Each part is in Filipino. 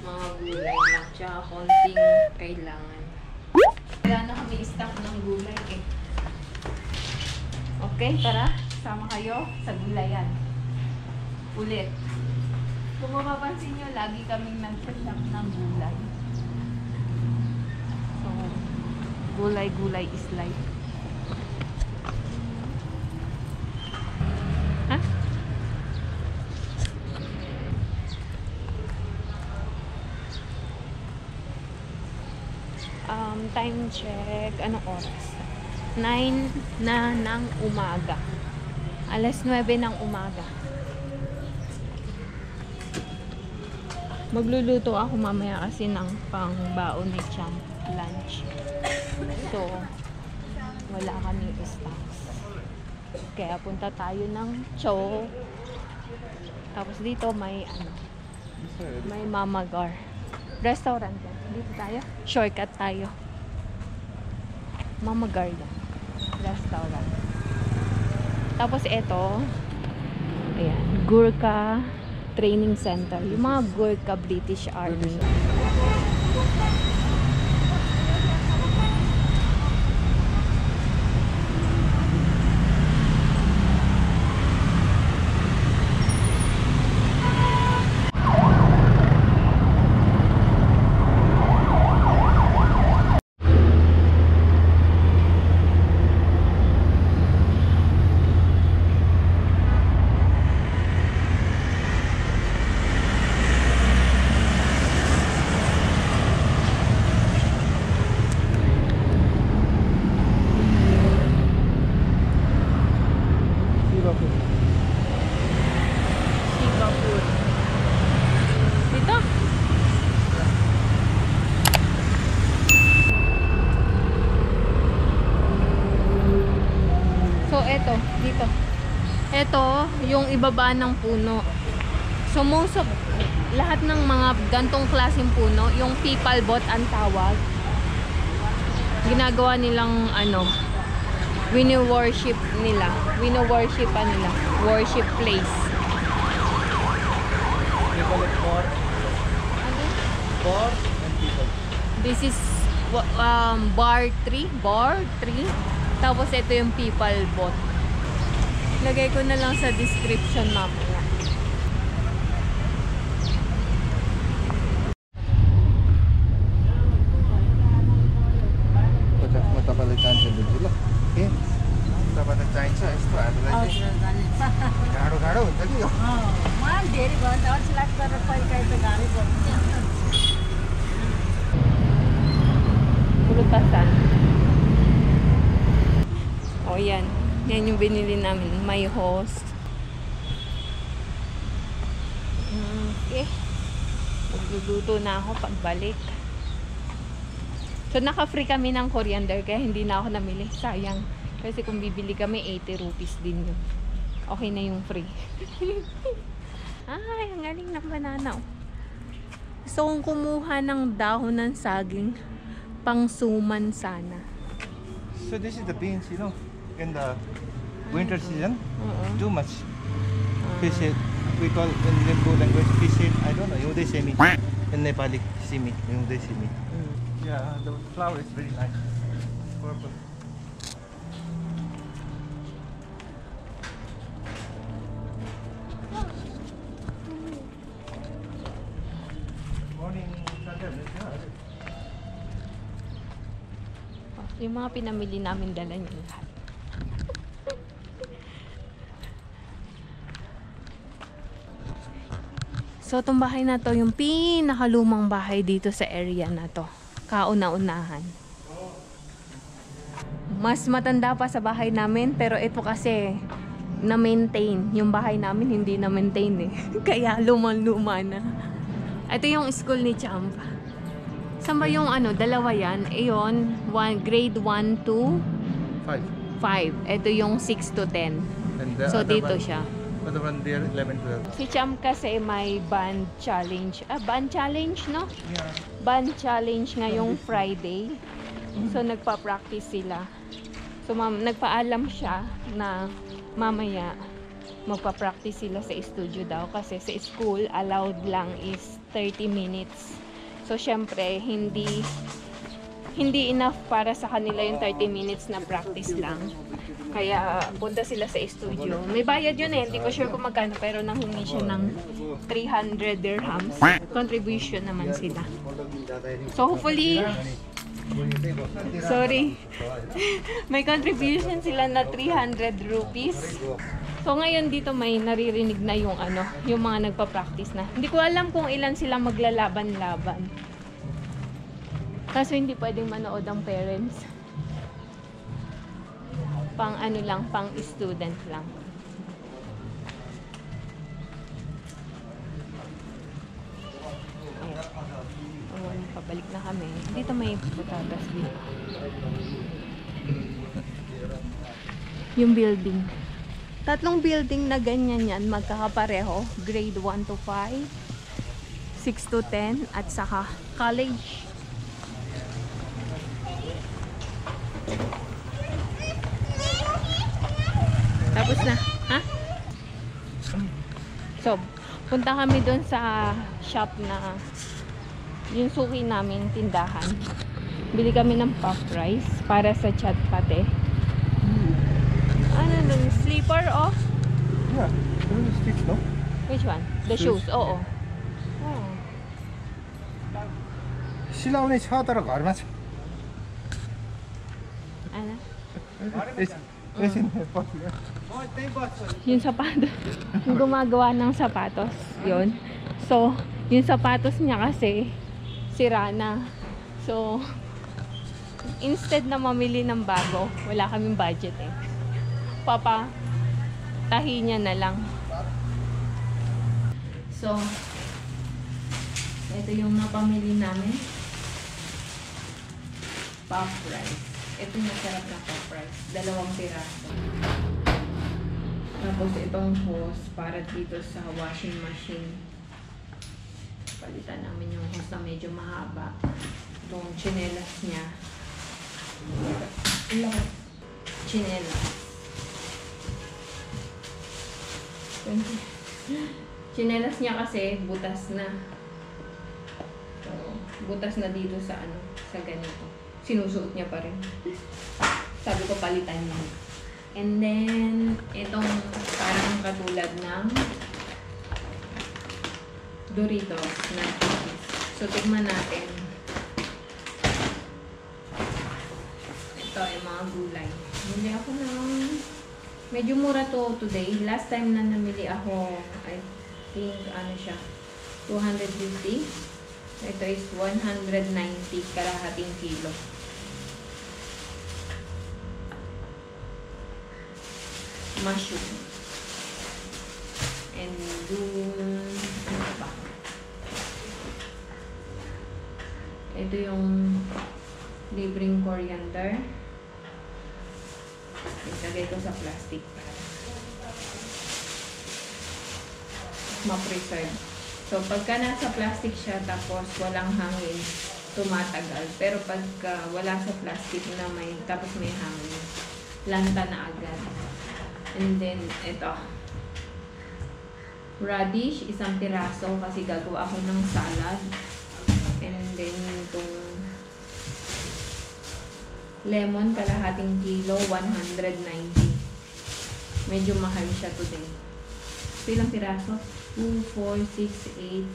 Mga gulay lang, tsaka konting kailangan. Wala na kami stock ng gulay eh. Okay, tara. Sama kayo sa gulayan. Ulit. Kung mapapansin nyo, lagi kaming nag-shop ng gulay. So, gulay-gulay is life. Ha? Time check. Anong oras? 9 na ng umaga. Alas 9 ng umaga. Magluluto ako mamaya kasi ng pangbaon ni Champ lunch. So, wala kaming stocks. Kaya punta tayo ng Cho. Tapos dito may may Mama Gar. Restaurant yan. Dito tayo. Shortcut tayo. Mama Gar yan. Restaurant. Tapos ito, ayan, Gurkha Training Center. Yung mga Gurkha British Army. Dito. Ito, yung ibaba ng puno. So, most of, lahat ng mga gantong klaseng puno, yung people bot ang tawag. Ginagawa nilang, wini-worship nila. Wini-worshipan nila. Worship place. People of pork. Pork and people. This is, bar 3. Bar 3. Tapos, ito yung people bot. Lagay ko na lang sa description mamaya. Matapalitan siya dito. Okay. Matapalitan चाहिन्छ यस्तो हातलाई चाहिँ गाडो गाडो हुन्छ नि यो मान धेरै भयो भने 80 लाख गरेर पहिकाइ त गाडी पर्छ Pulutasan. O yan. Yan yung binili namin. May host. Okay. Magluluto na ako pagbalik. So, naka-free kami ng coriander kaya hindi na ako namili. Sayang. Kasi kung bibili kami, 80 rupees din yun. Okay na yung free. Ay, ang galing ng banana. Gusto kong kumuha ng dahon ng saging. Pangsuman sana. So this is the beans, you know, in the winter season, too much. Fish it, we call in Limbu language fish it, I don't know, Yude semi. In Nepali, simi, Yude simi. Yeah, the flower is very nice. Purple. Morning, Yung mga pinamili namin dala niyo lahat. So, itong bahay na to, yung pinakalumang bahay dito sa area na to. Kauna-unahan. Mas matanda pa sa bahay namin, pero ito kasi na-maintain. Yung bahay namin hindi na-maintain eh. Kaya lumang-luma na. Ito yung school ni Champ. Saan ba yung dalawa yan? Ayon, grade 1 to 5. Ito yung 6 to 10. So, dito siya. Other one there, 11, 12. Si Champ kasi may band challenge. Band challenge, no? Yeah. Band challenge ngayong Friday. So, nagpa-practice sila. So, nagpaalam siya na mamaya magpa-practice sila sa studio daw kasi sa school allowed lang is 30 minutes. So syempre hindi enough para sa kanila yung 30 minutes na practice lang. Kaya punta sila sa studio. May bayad yun eh, hindi ko sure kung magkano pero nanghingi siya ng 300 dirhams. Contribution naman sila. So hopefully sorry. May contribution sila na 300 rupees. So ngayon dito may naririnig na yung yung mga nagpa-practice na. Hindi ko alam kung ilan sila maglalaban-laban. Kaso hindi pwedeng manood ang parents. Pang lang, pang student lang. Pabalik na kami. Dito may patatas dito. Yung building. 3 building na ganyan yan, magkakapareho. Grade 1 to 5, 6 to 10, at saka college. Tapos na. Ha? So, punta kami doon sa shop na yung suki namin, tindahan. Bili kami ng puff rice para sa chat pate. Ano nun? Slipper o? Yeah, those sticks, no? Which one? The shoes? Oo. सिलाउने छ तर घरमा छ Ano? Yung sapatos. Yung gumagawa ng sapatos. Yun. So, yung sapatos niya kasi sira na. So, instead na mamili ng bago, wala kaming budget eh. Tahi niya na lang. So, ito yung napamili namin. Puff rice. Ito yung masarap na puff rice. 2 piraso. Tapos itong hose para dito sa washing machine. Palitan namin yung hose na medyo mahaba. Itong chinelas niya. Chinelas. Chinelas niya kasi butas na. So, butas na dito sa sa ganito. Sinusuot niya pa rin. Sabi ko palitan niya. And then, itong parang katulad ng Doritos na cookies. So, tignan natin. Ito yung mga gulay. Hindi ako medyo mura to today. Last time na namili ako, I think, siya, 250. Ito is 190 kalahating kilo. Mushroom. And ano ba? Ito yung libreng coriander. Ilagay ko sa plastic para ma-preserve. So, pagka nasa plastic siya tapos walang hangin, tumatagal. Pero pagka wala sa plastic na tapos may hangin, lanta na agad. And then, ito. Radish, 1 piraso kasi gagawa ako ng salad. And then, itong lemon, kalahating kilo, 190. Medyo mahal siya today. So, ilang piraso? 2, 4, 6, 8,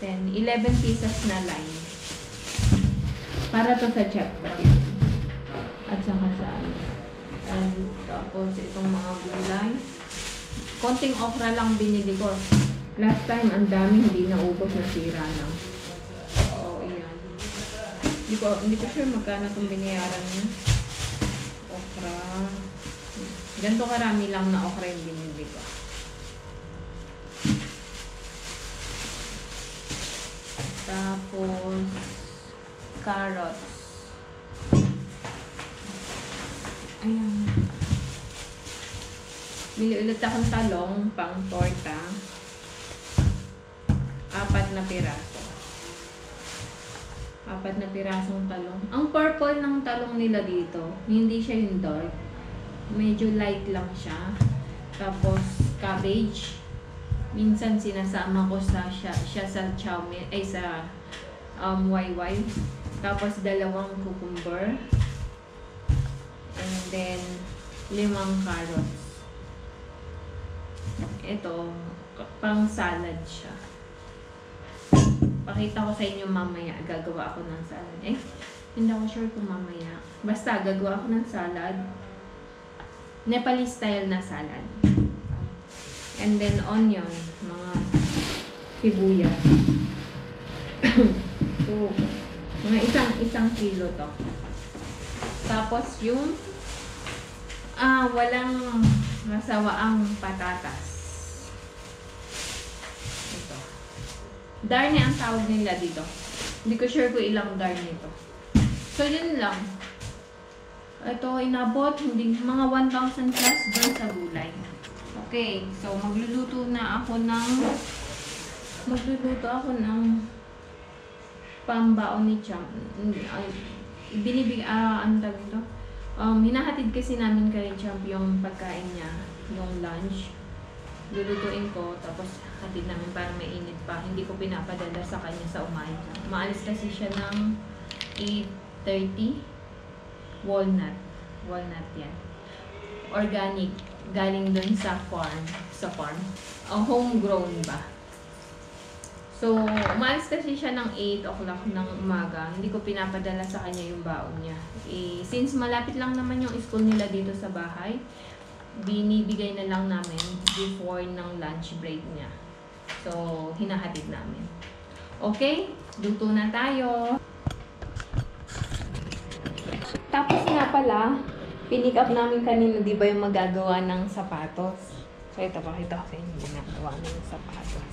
10, 11 pieces na line. Para to sa chat pati. At saka sa and tapos itong mga gulay. Konting okra lang binili ko. Last time, ang dami hindi naubos, nasira na. So, ayan. Hindi ko sure magkano itong binayaran niya. Okra. Ganito karami lang na okra yung binili ko. Tapos, carrots. Ayan. Bili ulit akong talong, pang torta. 4 na piraso. 4 na pirasong talong. Ang purple ng talong nila dito, hindi siya yung dark. Medyo light lang siya. Tapos, cabbage. Minsan sinasama ko siya sa chow mein, ay sa wayway. Tapos 2 cucumber. And then 5 carrots. Ito, pang salad siya. Pakita ko sa inyo mamaya. Gagawa ako ng salad. Hindi ako sure kung mamaya. Basta, gagawa ako ng salad. Nepalese style na salad. And then onion. Mga sibuyas. So, mga isang kilo to. Tapos yung walang masawaang patatas. Ito. Darne ang tawag nila dito. Hindi ko sure kung ilang darne ito. So, yun lang. Ito, inabot. Mga 1,000 plus dun sa gulay. Okay. So, magluluto ako ng pambaon ni Cham. Hinahatid kasi namin kay Champ yung pagkain niya, yung lunch. Lulutuin ko, tapos hatid namin para mainit pa. Hindi ko pinapadala sa kanya sa umaga. Maalis kasi siya ng 8:30. Walnut yan. Organic. Galing dun sa farm. Homegrown ba? So, umalis kasi siya ng 8 o'clock ng umaga. Hindi ko pinapadala sa kanya yung baon niya. Since malapit lang naman yung school nila dito sa bahay, binibigay na lang namin before ng lunch break niya. So, hinahatid namin. Okay? Luto na tayo. Tapos nga pala, pinick up namin kanina, di ba yung magagawa ng sapatos? So, ito, pakita ko sa inyo ginagawa ng sapatos.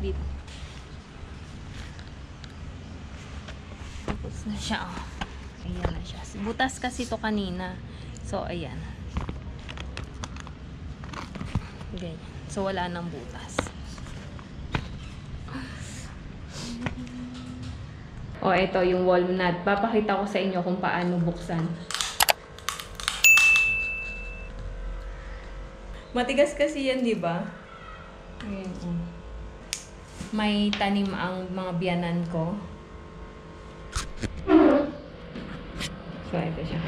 Dito. Tapos na siya, oh. Ayan na siya. Butas kasi ito kanina. So, ayan. Ganyan. So, wala nang butas. O, ito yung walnut. Papakita ko sa inyo kung paano buksan. Matigas kasi yan, di ba? Ayan, oh. May tanim ang mga biyanan ko. So, ito siya.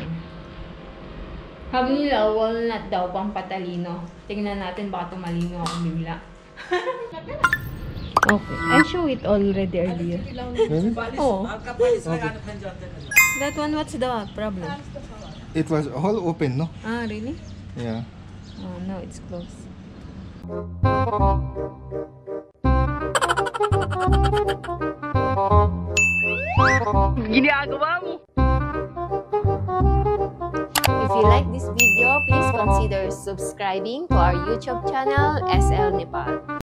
Sabi nila, walnut daw, pang patalino. Tingnan natin, baka tumalino ako bigla. Okay. I show it already earlier. Really? Oh. Okay. That one, what's the problem? It was all open, no? Ah, really? Yeah. Oh, no, it's closed. Ginagawa mo! If you like this video, please consider subscribing to our YouTube channel, SL Nepal.